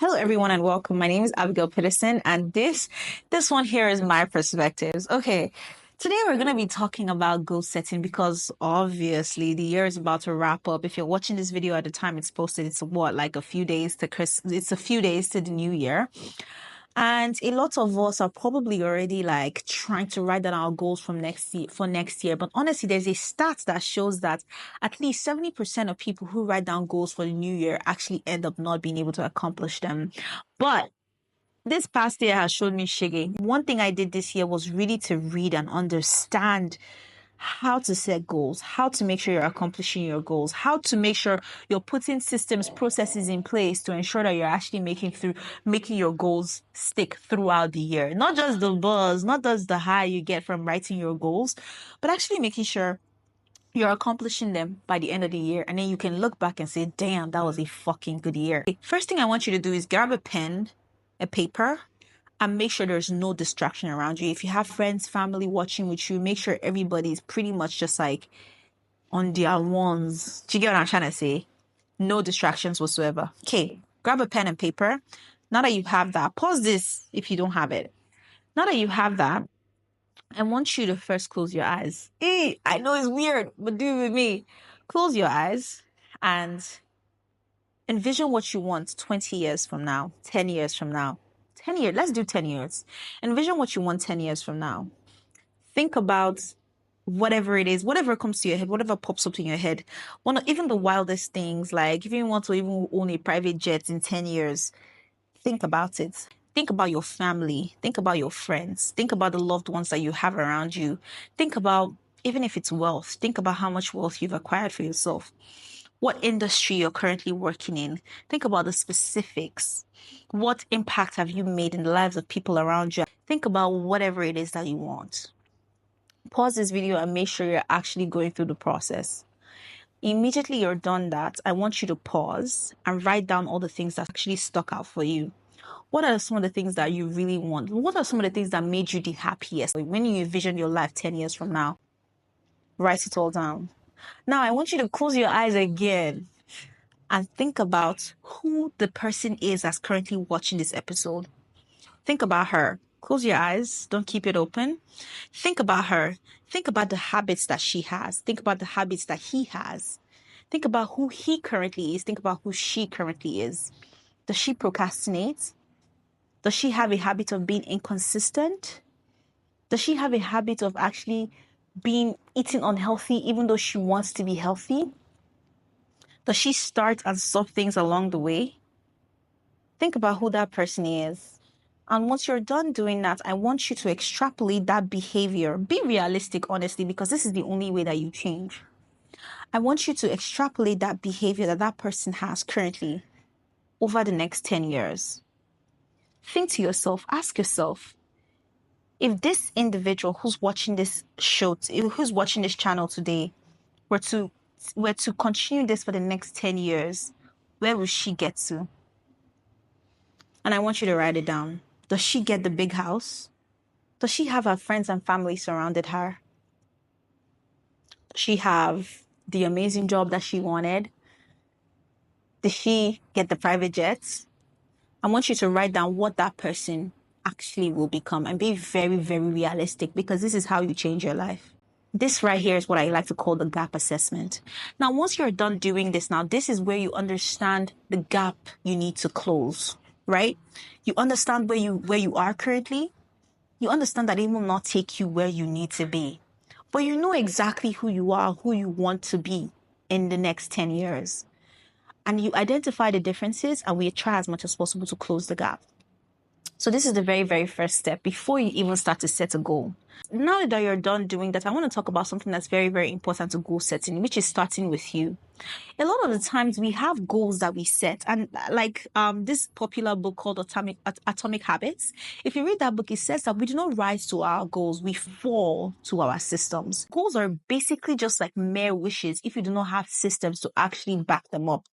Hello, everyone, and welcome. My name is Abigail Peterson, and this one here is my perspectives. Okay, today we're going to be talking about goal setting because obviously the year is about to wrap up. If you're watching this video at the time it's posted, it's what, like a few days to Christmas. It's a few days to the new year. And a lot of us are probably already like trying to write down our goals for next year. But honestly, there's a stat that shows that at least 70% of people who write down goals for the new year actually end up not being able to accomplish them. But this past year has shown me shiggy. One thing I did this year was really to read and understand how to set goals, how to make sure you're accomplishing your goals, how to make sure you're putting systems, processes in place to ensure that you're actually making your goals stick throughout the year. Not just the buzz, not just the high you get from writing your goals, but actually making sure you're accomplishing them by the end of the year. And then you can look back and say, damn, that was a fucking good year. First thing I want you to do is grab a pen, a paper, and make sure there's no distraction around you. If you have friends, family watching with you, make sure everybody's pretty much just like on their ones. Do you get what I'm trying to say? No distractions whatsoever. Okay, grab a pen and paper. Now that you have that, pause this if you don't have it. Now that you have that, I want you to first close your eyes. I know it's weird, but do it with me. Close your eyes and envision what you want 20 years from now, 10 years from now. 10 years, let's do 10 years. Envision what you want 10 years from now. Think about whatever it is, whatever comes to your head, whatever pops up in your head. Even the wildest things, like if you want to even own a private jet in 10 years, think about it. Think about your family. Think about your friends. Think about the loved ones that you have around you. Think about, even if it's wealth, think about how much wealth you've acquired for yourself. What industry you're currently working in. Think about the specifics. What impact have you made in the lives of people around you? Think about whatever it is that you want. Pause this video and make sure you're actually going through the process. Immediately you're done that, I want you to pause and write down all the things that actually stuck out for you. What are some of the things that you really want? What are some of the things that made you the happiest? When you envision your life 10 years from now, write it all down. Now, I want you to close your eyes again and think about who the person is that's currently watching this episode. Think about her. Close your eyes. Don't keep it open. Think about her. Think about the habits that she has. Think about the habits that he has. Think about who he currently is. Think about who she currently is. Does she procrastinate? Does she have a habit of being inconsistent? Does she have a habit of actually eating unhealthy even though she wants to be healthy? Does she start and stop things along the way? Think about who that person is. And once you're done doing that, I want you to extrapolate that behavior. Be realistic, honestly, because this is the only way that you change. I want you to extrapolate that behavior that that person has currently over the next 10 years. Think to yourself, ask yourself, if this individual who's watching this show, who's watching this channel today, were to continue this for the next 10 years, where will she get to? And I want you to write it down. Does she get the big house? Does she have her friends and family surrounded her? Does she have the amazing job that she wanted? Did she get the private jets? I want you to write down what that person actually will become and be very, very realistic, because this is how you change your life. This right here is what I like to call the gap assessment. Now, once you're done doing this, now this is where you understand the gap you need to close, right? You understand where you are currently. You understand that it will not take you where you need to be, but you know exactly who you are, who you want to be in the next 10 years. And you identify the differences, and we try as much as possible to close the gap. So this is the very, very first step before you even start to set a goal. Now that you're done doing that, I want to talk about something that's very, very important to goal setting, which is starting with you. A lot of the times we have goals that we set, and like this popular book called Atomic Habits. If you read that book, it says that we do not rise to our goals, we fall to our systems. Goals are basically just like mere wishes if you do not have systems to actually back them up.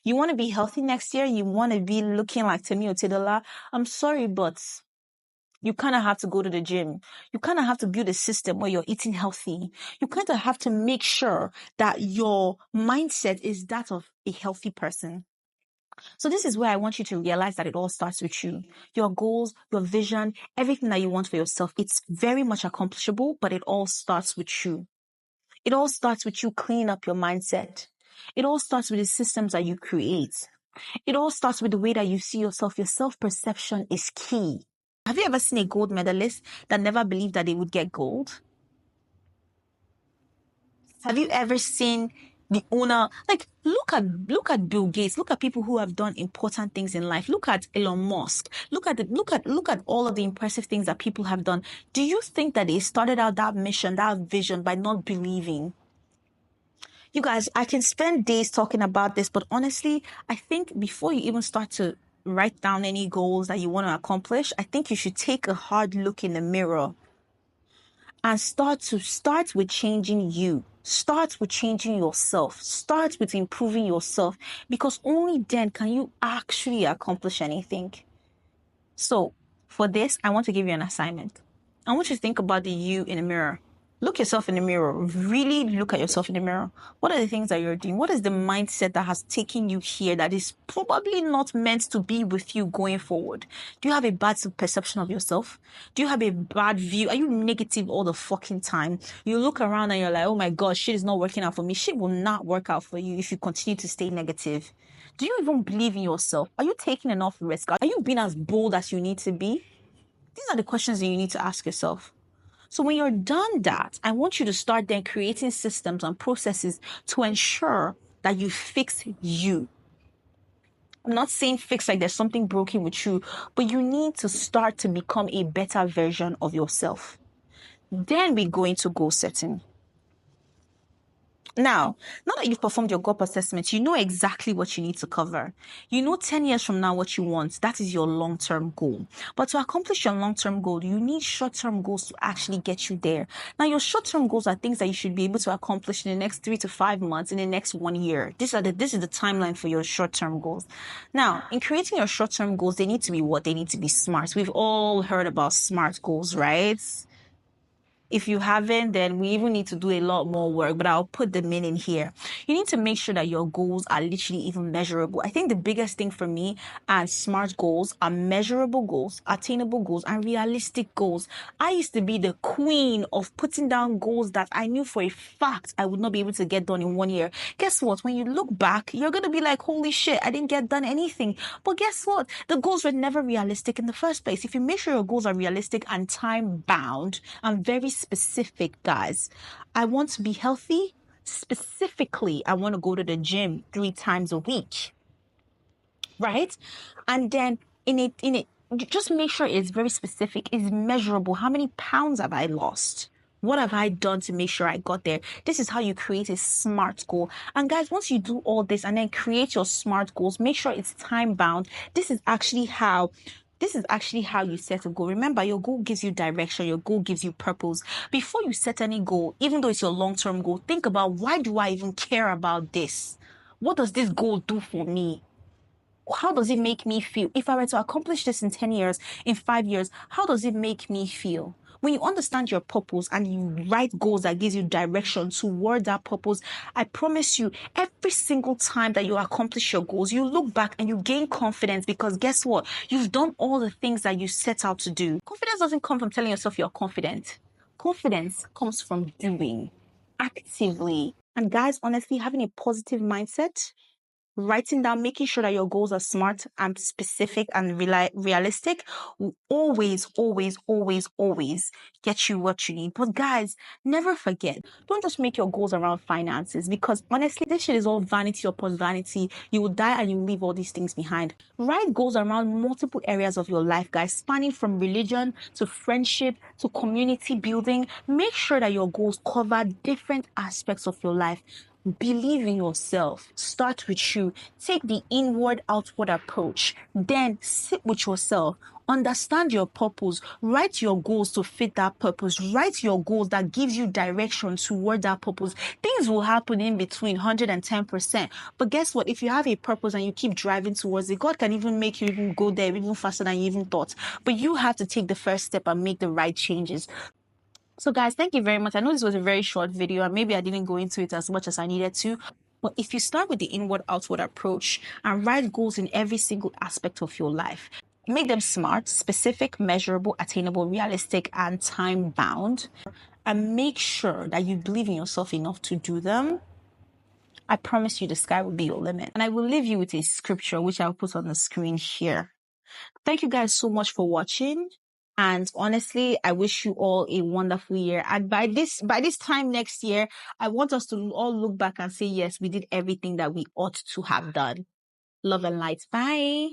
You want to be healthy next year, you want to be looking like Temi Otedola. I'm sorry, but you kind of have to go to the gym. You kind of have to build a system where you're eating healthy. You kind of have to make sure that your mindset is that of a healthy person. So this is where I want you to realize that it all starts with you. Your goals, your vision, everything that you want for yourself, it's very much accomplishable, but it all starts with you. It all starts with you cleaning up your mindset. It all starts with the systems that you create. It all starts with the way that you see yourself. Your self-perception is key. Have you ever seen a gold medalist that never believed that they would get gold? Have you ever seen the owner? Like, look at Bill Gates. Look at people who have done important things in life. Look at Elon Musk. Look at all of the impressive things that people have done. Do you think that they started out that mission, that vision by not believing? You guys, I can spend days talking about this, but honestly, I think before you even start to write down any goals that you want to accomplish, I think you should take a hard look in the mirror and start with changing you. Start with changing yourself. Start with improving yourself, because only then can you actually accomplish anything. So for this, I want to give you an assignment. I want you to think about the you in the mirror. Look yourself in the mirror. Really look at yourself in the mirror. What are the things that you're doing? What is the mindset that has taken you here that is probably not meant to be with you going forward? Do you have a bad perception of yourself? Do you have a bad view? Are you negative all the fucking time? You look around and you're like, oh my God, shit is not working out for me. Shit will not work out for you if you continue to stay negative. Do you even believe in yourself? Are you taking enough risk? Are you being as bold as you need to be? These are the questions that you need to ask yourself. So when you're done that, I want you to start then creating systems and processes to ensure that you fix you. I'm not saying fix like there's something broken with you, but you need to start to become a better version of yourself. Then we go into goal setting. Now that you've performed your gap assessment, you know exactly what you need to cover. You know 10 years from now what you want. That is your long-term goal. But to accomplish your long-term goal, you need short-term goals to actually get you there. Now, your short-term goals are things that you should be able to accomplish in the next 3 to 5 months, in the next 1 year. This is the timeline for your short-term goals. Now, in creating your short-term goals, they need to be what? They need to be smart. We've all heard about SMART goals, right? If you haven't, then we even need to do a lot more work, but I'll put them in here. You need to make sure that your goals are literally even measurable. I think the biggest thing for me and SMART goals are measurable goals, attainable goals, and realistic goals. I used to be the queen of putting down goals that I knew for a fact I would not be able to get done in 1 year. Guess what? When you look back, you're going to be like, holy shit, I didn't get done anything. But guess what? The goals were never realistic in the first place. If you make sure your goals are realistic and time bound and very specific, guys. I want to be healthy. Specifically, I want to go to the gym 3 times a week. Right? And then in it, just make sure it's very specific, it's measurable. How many pounds have I lost? What have I done to make sure I got there? This is how you create a SMART goal. And guys, once you do all this and then create your SMART goals, make sure it's time bound. This is actually how you set a goal. Remember, your goal gives you direction. Your goal gives you purpose. Before you set any goal, even though it's your long-term goal, think about, why do I even care about this? What does this goal do for me? How does it make me feel? If I were to accomplish this in 10 years, in 5 years, how does it make me feel? When you understand your purpose and you write goals that gives you direction toward that purpose, I promise you, every single time that you accomplish your goals, you look back and you gain confidence, because guess what? You've done all the things that you set out to do. Confidence doesn't come from telling yourself you're confident. Confidence comes from doing actively. And guys, honestly, having a positive mindset, writing down, making sure that your goals are smart and specific and realistic will always, always, always, always get you what you need. But guys, never forget, don't just make your goals around finances, because honestly, this shit is all vanity upon vanity. You will die and you leave all these things behind. Write goals around multiple areas of your life, guys, spanning from religion to friendship to community building. Make sure that your goals cover different aspects of your life. Believe in yourself. Start with you. Take the inward outward approach. Then sit with yourself. Understand your purpose. Write your goals to fit that purpose. Write your goals that gives you direction toward that purpose. Things will happen in between 110%. But guess what? If you have a purpose and you keep driving towards it, God can even make you even go there even faster than you even thought. But you have to take the first step and make the right changes. So guys, thank you very much. I know this was a very short video and maybe I didn't go into it as much as I needed to. But if you start with the inward outward approach and write goals in every single aspect of your life, make them smart, specific, measurable, attainable, realistic, and time bound, and make sure that you believe in yourself enough to do them, I promise you the sky will be your limit. And I will leave you with a scripture, which I'll put on the screen here. Thank you guys so much for watching. And honestly, I wish you all a wonderful year. And by this time next year, I want us to all look back and say, yes, we did everything that we ought to have done. Love and light. Bye.